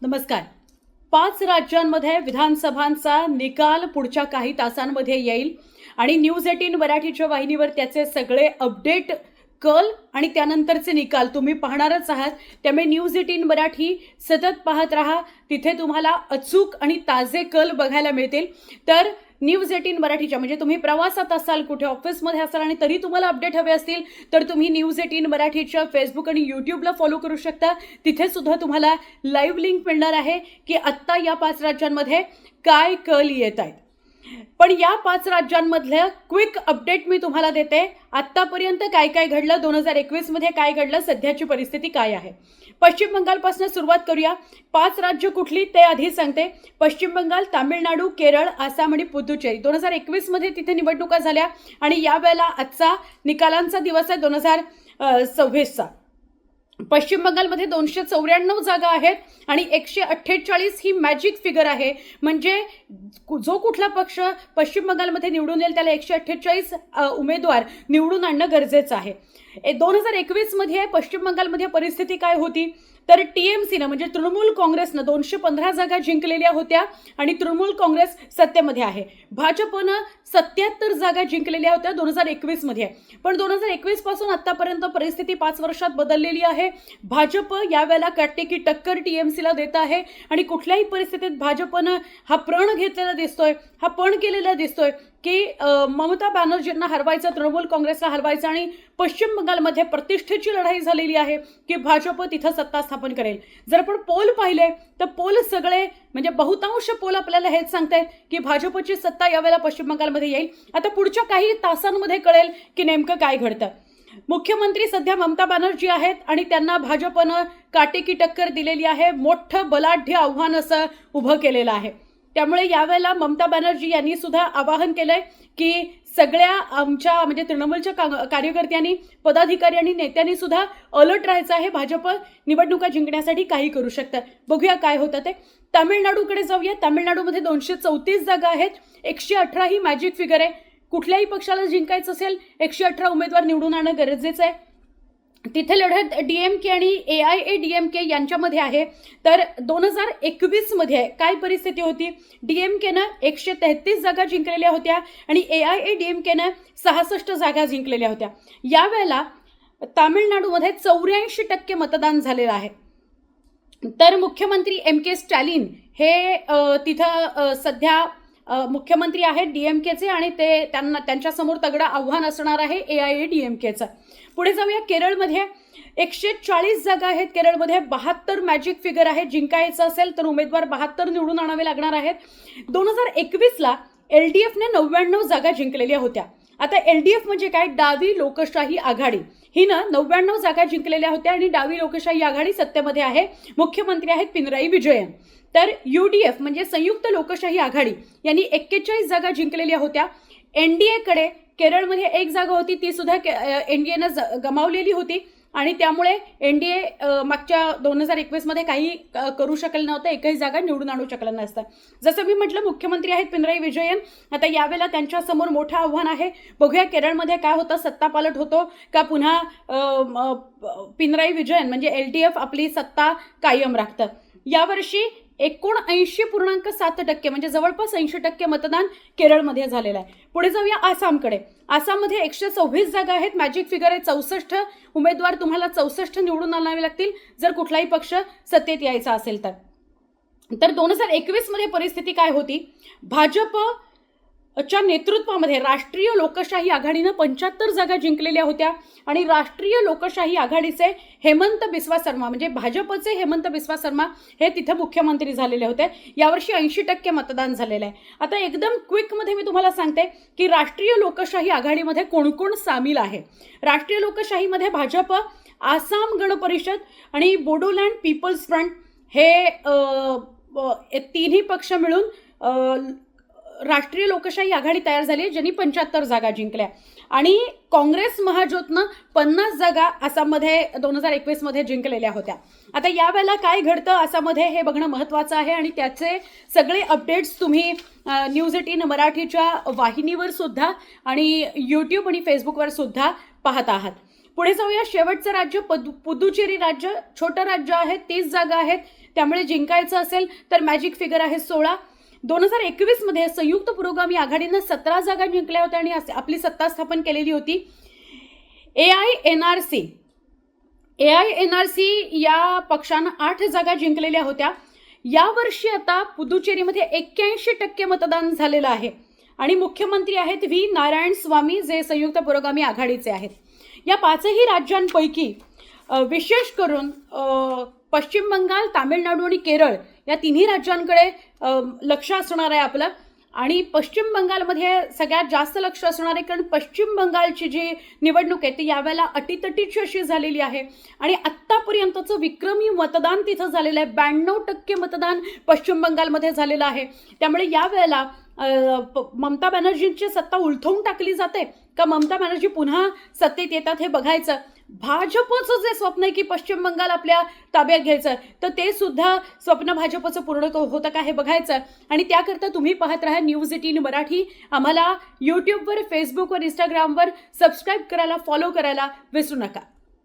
नमस्कार. 5 राज्यांमध्ये विधानसभांचा निकाल पुढच्या काही तासांमध्ये येईल आणि न्यूज 18 मराठीच्या वाहिनीवर त्याचे सगळे अपडेट, कल आणि त्यानंतरचे निकाल तुम्ही पाहणारच आहात. त्यामुळे न्यूज 18 मराठी सतत पाहत राहा. तिथे तुम्हाला अचूक आणि ताजे कल बघायला मिळतील. तर न्यूज 18 मराठीच्या म्हणजे तुम्ही प्रवासात असाल, कुठे ऑफिसमध्ये असाल आणि तरी तुम्हाला अपडेट हवे असतील तर तुम्ही न्यूज 18 मराठीच्या फेसबुक आणि यूट्यूबला फॉलो करू शकता. तिथे सुद्धा तुम्हाला लाईव्ह लिंक मिळणार आहे की आत्ता या 5 राज्यांमध्ये काय कल येत आहेत. पण या 5 राज्यांमधलं क्विक अपडेट मी तुम्हाला देते. आत्तापर्यंत काय काय घडलं, 2021 मध्ये काय घडलं, सध्याची परिस्थिती काय आहे. पश्चिम बंगालपासून सुरुवात करूया. 5 राज्य कुठली ते आधी सांगते. पश्चिम बंगाल, तामिळनाडू, केरळ, आसाम आणि पुदुचेरी. 2021 मध्ये तिथे निवडणुका झाल्या आणि यावेळेला आजचा निकालांचा दिवस आहे 2026चा. पश्चिम बंगालमध्ये 294 जागा आहेत आणि 148 ही मॅजिक फिगर आहे. म्हणजे जो कुठला पक्ष पश्चिम बंगालमध्ये निवडून येईल त्याला 148 उमेदवार निवडून आणणं गरजेचं आहे. 2021 मध्ये पश्चिम बंगालमध्ये परिस्थिती काय होती तर टीएमसीनं म्हणजे तृणमूल काँग्रेसनं 215 जागा जिंकलेल्या होत्या आणि तृणमूल काँग्रेस सत्तेमध्ये आहे. भाजपनं 77 जागा जिंकलेल्या होत्या 2021 मध्ये. पण 2021 पासून आतापर्यंत परिस्थिती 5 वर्षात बदललेली आहे. भाजप यावेळेला काटेकी टक्कर टीएमसीला देत आहे आणि कुठल्याही परिस्थितीत भाजपनं हा प्रण घेतलेला दिसतोय, हा पण केलेला दिसतोय की ममता बॅनर्जींना हरवायचं, तृणमूल काँग्रेसला हरवायचं आणि पश्चिम बंगालमध्ये प्रतिष्ठेची लढाई झालेली आहे की भाजप तिथं सत्ता स्थापन करेल. जर आपण पोल पाहिले तर पोल सगळे म्हणजे बहुतांश पोल आपल्याला हेच सांगतायत की भाजपची सत्ता यावेळेला पश्चिम बंगालमध्ये येईल. आता पुढच्या काही तासांमध्ये कळेल की नेमकं काय घडतं. मुख्यमंत्री सध्या ममता बॅनर्जी आहेत आणि त्यांना भाजपनं काटेकी टक्कर दिलेली आहे. मोठं बलाढ्य आव्हान असं उभं केलेलं आहे. त्यामुळे यावेळेला ममता बॅनर्जी यांनी सुद्धा आवाहन केलंय की सगळ्या आमच्या म्हणजे तृणमूलच्या कार्यकर्त्यांनी, पदाधिकाऱ्यांनी, नेत्यांनी सुद्धा अलर्ट राहायचं आहे. भाजप निवडणुका जिंकण्यासाठी काही करू शकतं. बघूया काय होतं ते. तामिळनाडूकडे जाऊया. तामिळनाडूमध्ये 234 जागा आहेत. 118 ही मॅजिक फिगर आहे. कुठल्याही पक्षाला जिंकायचं असेल 118 उमेदवार निवडून आणणं गरजेचं आहे. तिथे लढत डीएमके आणि AIADMK यांच्यामध्ये आहे. तर 2021 मध्ये काय परिस्थिती होती. डीएमकेनं 133 जागा जिंकलेल्या होत्या आणि AIADMKनं 66 जागा जिंकलेल्या होत्या. यावेळेला तामिळनाडूमध्ये 84% मतदान झालेलं आहे. तर मुख्यमंत्री MK स्टॅलिन हे तिथं सध्या मुख्यमंत्री आहेत डीएमकेचे आणि ते त्यांच्यासमोर तगडं आव्हान असणार आहे AIADMKचं. पुढे जाऊया. केरळमध्ये 140 जागा आहेत. केरळमध्ये 72 मॅजिक फिगर आहे. जिंकायचं असेल तर उमेदवार 72 निवडून आणावे लागणार आहेत. 2021ला LDFने 99 जागा जिंकलेल्या होत्या. आता LDF म्हणजे काय, डावी लोकशाही आघाडी. हिनं 99 जागा जिंकलेल्या होत्या आणि डावी लोकशाही आघाडी सत्तेमध्ये आहे. मुख्यमंत्री आहेत पिनराई विजयन. तर UDF म्हणजे संयुक्त लोकशाही आघाडी यांनी 41 जागा जिंकलेल्या होत्या. NDAकडे केरळमध्ये 1 जागा होती, ती सुद्धा NDAनं गमावलेली होती आणि त्यामुळे NDA मागच्या 2021 मध्ये काही करू शकलं नव्हतं, एकही जागा निवडून आणू शकलं नसतं. जसं मी म्हटलं मुख्यमंत्री आहेत पिनराई विजयन. आता यावेळेला त्यांच्यासमोर मोठं आव्हान आहे. बघूया केरळमध्ये काय होतं, सत्ता पालट होतो का पुन्हा पिनराई विजयन म्हणजे LDF आपली सत्ता कायम राखतं. यावर्षी 79.7% म्हणजे जवळपास 80% मतदान केरळमध्ये झालेलं आहे. पुढे जाऊया आसामकडे. आसाममध्ये 126 जागा आहेत. मॅजिक फिगर आहे 64 उमेदवार. तुम्हाला 64 निवडून आणावे लागतील जर कुठलाही पक्ष सत्तेत यायचा असेल तर. 2021 मध्ये परिस्थिती काय होती. भाजपच्या नेतृत्वामध्ये राष्ट्रीय लोकशाही आघाडीनं 75 जागा जिंकलेल्या होत्या आणि राष्ट्रीय लोकशाही आघाडीचे हेमंत बिस्वा शर्मा म्हणजे भाजपचे हेमंत बिस्वा शर्मा हे तिथे मुख्यमंत्री झालेले होते. यावर्षी 80% मतदान झालेलं आहे. आता एकदम क्विकमध्ये मी तुम्हाला सांगते की राष्ट्रीय लोकशाही आघाडीमध्ये कोण कोण सामील आहे. राष्ट्रीय लोकशाहीमध्ये भाजप, आसाम गण परिषद आणि बोडोलँड पीपल्स फ्रंट हे तिन्ही पक्ष मिळून राष्ट्रीय लोकशाही आघाडी तयार झाली ज्यांनी 75 जागा जिंकल्या आणि काँग्रेस महाजोतनं 50 जागा आसाममध्ये 2021 मध्ये जिंकलेल्या होत्या. आता यावेळेला काय घडतं आसाममध्ये हे बघणं महत्त्वाचं आहे आणि त्याचे सगळे अपडेट्स तुम्ही न्यूज 18 मराठीच्या वाहिनीवर सुद्धा आणि यूट्यूब आणि फेसबुकवर सुद्धा पाहत आहात. पुढे जाऊया. शेवटचं राज्य पुदुचेरी राज्य. छोटं राज्य आहे, 30 जागा आहेत, त्यामुळे जिंकायचं असेल तर मॅजिक फिगर आहे 16. 2021 मध्ये संयुक्त पुरोगामी आघाडीनं 17 जागा जिंकल्या होत्या आणि आपली सत्ता स्थापन केलेली होती. AINRC या पक्षानं 8 जागा जिंकलेल्या होत्या. यावर्षी आता पुदुचेरीमध्ये 81% मतदान झालेलं आहे आणि मुख्यमंत्री आहेत व्ही नारायणस्वामी, जे संयुक्त पुरोगामी आघाडीचे आहेत. या 5ही राज्यांपैकी विशेष करून पश्चिम बंगाल, तामिळनाडू आणि केरळ या तिन्ही राज्यांकडे लक्ष असणार आहे आपलं. आणि पश्चिम बंगालमध्ये सगळ्यात जास्त लक्ष असणार आहे, कारण पश्चिम बंगालची जी निवडणूक आहे ती यावेळेला अटीतटीची अशी झालेली आहे आणि आत्तापर्यंतचं विक्रमी मतदान तिथं झालेलं आहे. 92% मतदान पश्चिम बंगालमध्ये झालेलं आहे. त्यामुळे यावेळेला ममता बॅनर्जींची सत्ता उलथवून टाकली जाते का ममता बॅनर्जी पुन्हा सत्तेत येतात हे बघायचं. भाजपचं जे स्वप्न आहे की पश्चिम बंगाल आपल्या ताब्यात घ्यायचं, तर ते सुद्धा स्वप्न भाजपचं पूर्ण होतं का हे बघायचं. आणि त्याकरता तुम्ही पाहत राहा News18 मराठी. आम्हाला यूट्यूबवर, फेसबुकवर, इंस्टाग्रामवर सबस्क्राईब करायला, फॉलो करायला विसरू नका.